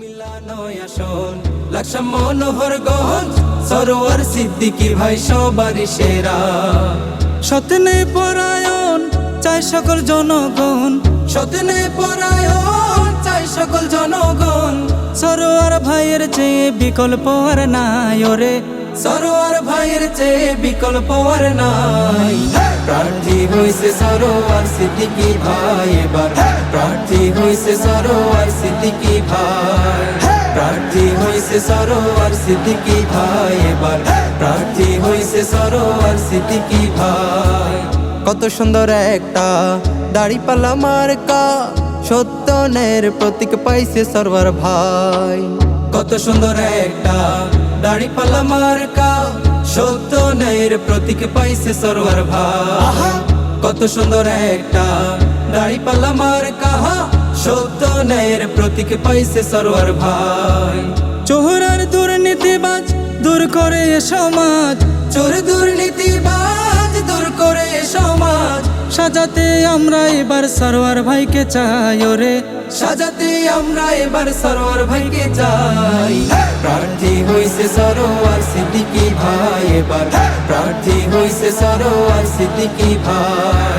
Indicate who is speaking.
Speaker 1: মিলানো আসন লাকসাম মনোহরগঞ্জ সরোয়ার সিদ্দিকী ভাই সবারই সেরা।
Speaker 2: সতনে পরায়ণ চাই সকল জনগণ,
Speaker 1: সতনে পরায়ণ চাই সকল জনগণ।
Speaker 2: সরোয়ার ভাইয়ের চেয়ে বিকল্প আর নাই ওরে,
Speaker 1: সরোয়ার ভাইয়ের চেয়ে বিকল্প আর নাই। প্রার্থী হইছে সরোয়ার সিদ্দিকী ভাই এবার, প্রার্থী হইছে সরোয়ার সিদ্দিকী ভাই, প্রার্থী হইছে সরোয়ার সিদ্দিকী ভাই এবার, প্রার্থী হইছে সরোয়ার সিদ্দিকী ভাই।
Speaker 2: কত সুন্দর একটা দাড়িপাল্লা মার্কা, সত্যনের প্রতীক পাইছে সরোয়ার ভাই।
Speaker 1: কত সুন্দর একটা দাড়িপাল্লা মার্কা, সত্যনের প্রতীক পাইছে সরোয়ার ভাই। কত সুন্দর একটা দাড়িপাল্লা মার্কা, সত্যনের প্রতীক পাইছে সরোয়ার ভাই।
Speaker 2: চোরার দুর্নীতিবাজ দূর করে এ সমাজ,
Speaker 1: চোর দুর্নীতিবাজ দূর করে এ সমাজ।
Speaker 2: সাজাতে আমরা এবার সরোয়ার ভাইকে চাই ওরে,
Speaker 1: সাজাতে আমরা এবার সরোয়ার ভাইকে চাই। প্রার্থী হইছে সরোয়ার সিদ্দিকী ভাই এবার, প্রার্থী হইছে সরোয়ার সিদ্দিকী ভাই।